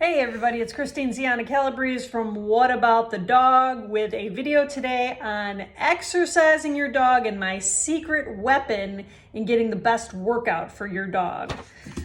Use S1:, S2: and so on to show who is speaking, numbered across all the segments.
S1: Hey everybody, it's Christine Ziana Calabrese from What About the Dog with a video today on exercising your dog and my secret weapon in getting the best workout for your dog.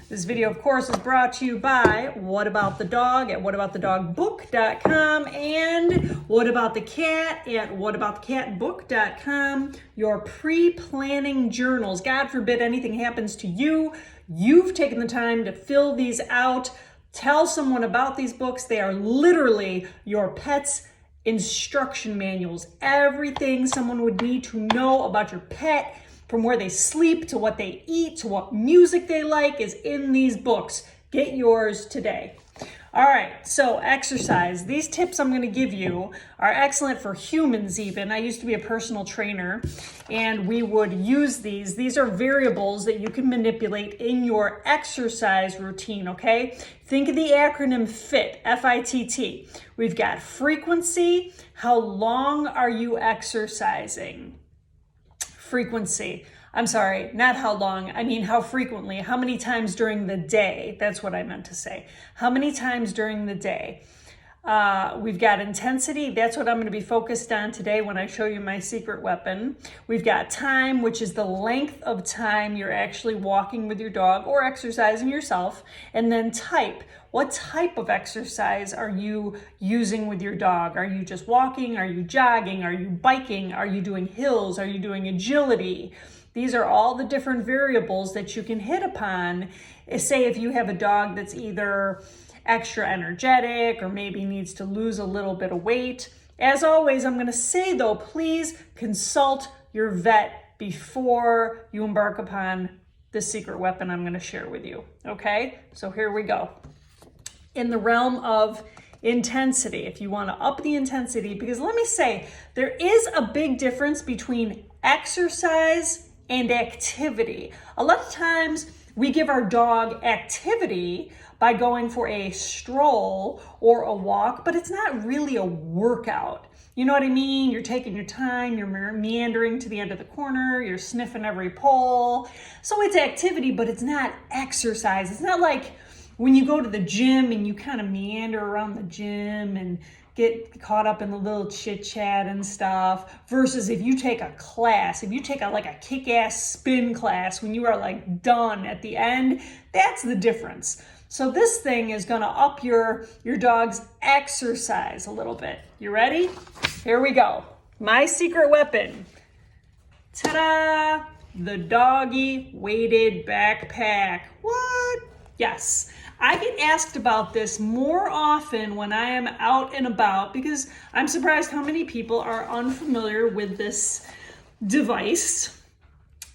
S1: This video, of course, is brought to you by What About the Dog at whataboutthedogbook.com and What About the Cat at whataboutthecatbook.com. Your pre-planning journals. God forbid anything happens to you. You've taken the time to fill these out. Tell someone about these books. They are literally your pet's instruction manuals. Everything someone would need to know about your pet, from where they sleep to what they eat to what music they like, is in these books. Get yours today. All right, so exercise. These tips I'm going to give you are excellent for humans even. I used to be a personal trainer and we would use these. These are variables that you can manipulate in your exercise routine, okay? Think of the acronym FIT, F-I-T-T. We've got frequency. How long are you exercising? Frequency. I'm sorry, not how long. I mean, how frequently, how many times during the day. That's what I meant to say. How many times during the day? We've got intensity. That's what I'm going to be focused on today when I show you my secret weapon. We've got time, which is the length of time you're actually walking with your dog or exercising yourself. And then type. What type of exercise are you using with your dog? Are you just walking? Are you jogging? Are you biking? Are you doing hills? Are you doing agility? These are all the different variables that you can hit upon. Say if you have a dog that's either extra energetic or maybe needs to lose a little bit of weight. As always, I'm going to say though, please consult your vet before you embark upon the secret weapon I'm going to share with you. Okay, so here we go. In the realm of intensity, if you want to up the intensity, because let me say, there is a big difference between exercise and activity. A lot of times we give our dog activity by going for a stroll or a walk, but it's not really a workout. You know what I mean? You're taking your time, you're meandering to the end of the corner, you're sniffing every pole. So it's activity, but it's not exercise. It's not like when you go to the gym and you kind of meander around the gym and get caught up in the little chit chat and stuff, versus if you take a class, if you take a kick-ass spin class when you are like done at the end, that's the difference. So this thing is gonna up your dog's exercise a little bit. You ready? Here we go. My secret weapon. Ta-da! The doggy weighted backpack. What? Yes. I get asked about this more often when I am out and about because I'm surprised how many people are unfamiliar with this device.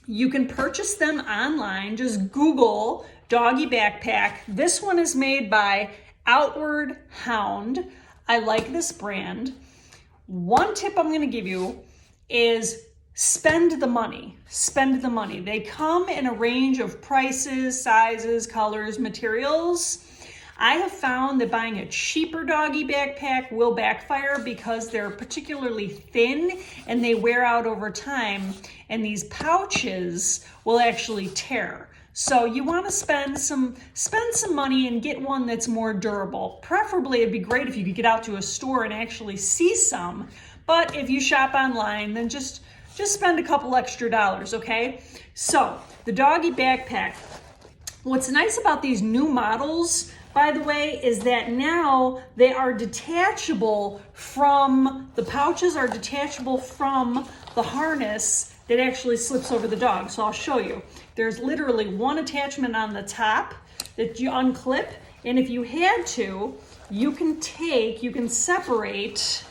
S1: You can purchase them online. Just Google doggy backpack. This one is made by Outward Hound. I like this brand. One tip I'm going to give you is spend the money. Spend the money. They come in a range of prices, sizes, colors, materials. I have found that buying a cheaper doggy backpack will backfire because they're particularly thin and they wear out over time, and these pouches will actually tear. So you want to spend some money and get one that's more durable. Preferably, it'd be great if you could get out to a store and actually see some. But if you shop online, then just spend a couple extra dollars, okay? So the doggy backpack. What's nice about these new models, by the way, is that now they are detachable from, the pouches are detachable from the harness that actually slips over the dog. So I'll show you. There's literally one attachment on the top that you unclip. And if you had to, you can separate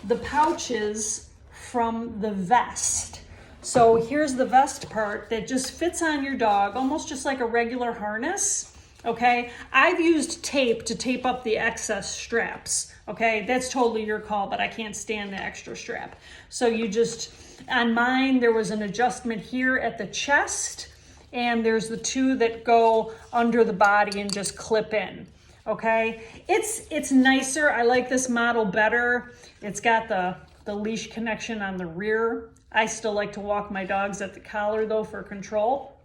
S1: the pouches from the vest. So here's the vest part that just fits on your dog, almost just like a regular harness, okay? I've used tape to tape up the excess straps, okay? That's totally your call, but I can't stand the extra strap. So you just, on mine, there was an adjustment here at the chest, and there's the two that go under the body and just clip in, okay? It's nicer. I like this model better. It's got the leash connection on the rear. I still like to walk my dogs at the collar though for control.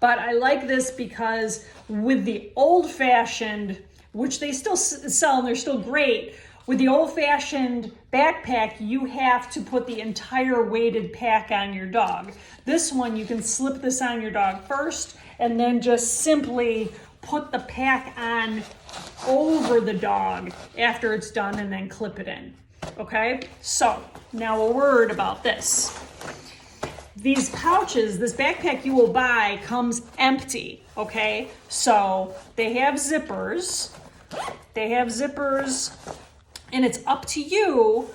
S1: But I like this because with the old-fashioned which they still sell and they're still great. With the old-fashioned backpack, you have to put the entire weighted pack on your dog. This one, you can slip this on your dog first and then just simply put the pack on over the dog after it's done and then clip it in. Okay, so now a word about this. These pouches, this backpack you will buy comes empty, okay? So they have zippers. And it's up to you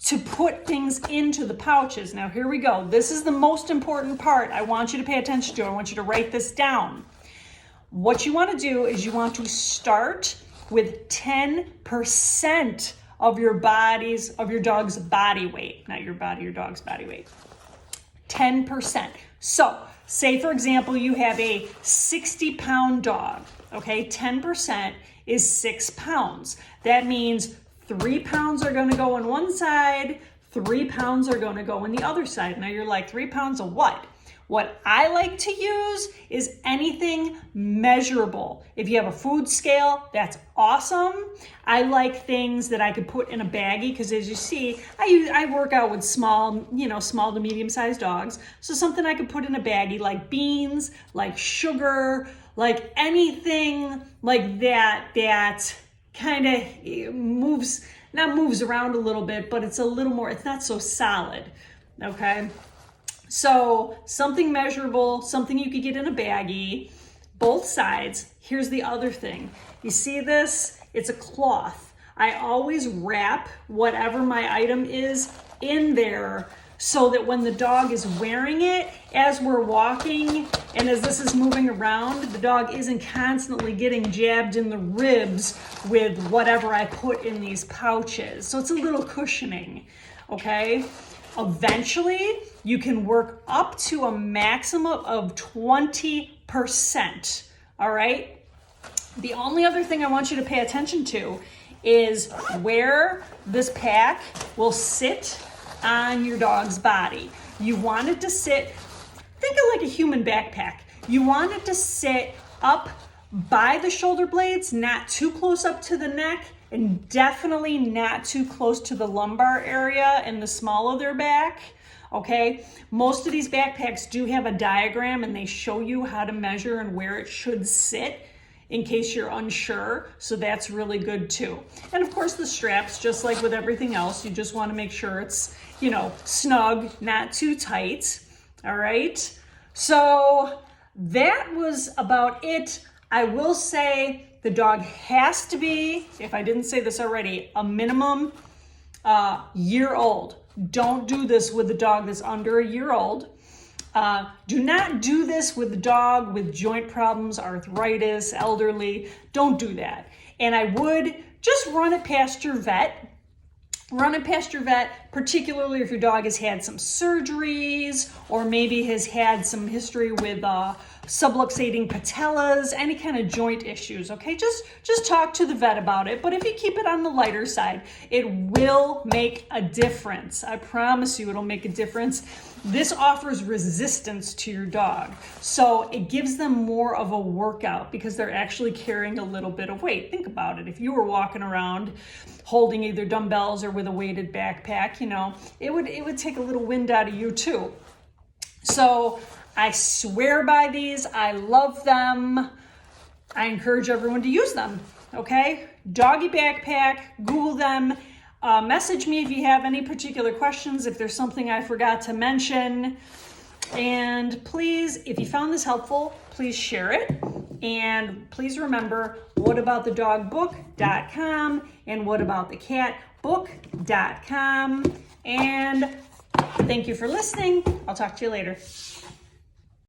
S1: to put things into the pouches. Now, here we go. This is the most important part I want you to pay attention to. I want you to write this down. What you want to do is you want to start with 10% of your dog's body weight. Not your body, your dog's body weight. 10%. So, say for example, you have a 60-pound dog, okay? 10% is 6 pounds. That means 3 pounds are gonna go on one side, 3 pounds are gonna go on the other side. Now you're like, 3 pounds of what? What I like to use is anything measurable. If you have a food scale, that's awesome. I like things that I could put in a baggie because as you see, I work out with small to medium-sized dogs. So something I could put in a baggie like beans, like sugar, like anything like that kind of moves around a little bit, but it's not so solid, okay? So something measurable, something you could get in a baggie, both sides. Here's the other thing. You see this? It's a cloth. I always wrap whatever my item is in there so that when the dog is wearing it, as we're walking and as this is moving around, the dog isn't constantly getting jabbed in the ribs with whatever I put in these pouches. So it's a little cushioning, okay? Eventually, you can work up to a maximum of 20%, all right? The only other thing I want you to pay attention to is where this pack will sit on your dog's body. You want it to sit, think of like a human backpack. You want it to sit up by the shoulder blades, not too close up to the neck, and definitely not too close to the lumbar area and the small of their back, okay? Most of these backpacks do have a diagram and they show you how to measure and where it should sit in case you're unsure, so that's really good too. And of course the straps, just like with everything else, you just wanna make sure it's, snug, not too tight, all right? So that was about it. I will say the dog has to be, if I didn't say this already, a minimum year old. Don't do this with a dog that's under a year old. Do not do this with a dog with joint problems, arthritis, elderly. Don't do that. And I would just run it past your vet. Run it past your vet, particularly if your dog has had some surgeries or maybe has had some history with subluxating patellas, any kind of joint issues, okay? Just talk to the vet about it. But if you keep it on the lighter side, it will make a difference. I promise you it'll make a difference. This offers resistance to your dog. So it gives them more of a workout because they're actually carrying a little bit of weight. Think about it. If you were walking around holding either dumbbells or with a weighted backpack, it would take a little wind out of you too. So I swear by these. I love them. I encourage everyone to use them, okay? Doggy backpack, Google them. Message me if you have any particular questions, if there's something I forgot to mention. And please, if you found this helpful, please share it. And please remember, whataboutthedogbook.com and whataboutthecatbook.com. And thank you for listening. I'll talk to you later.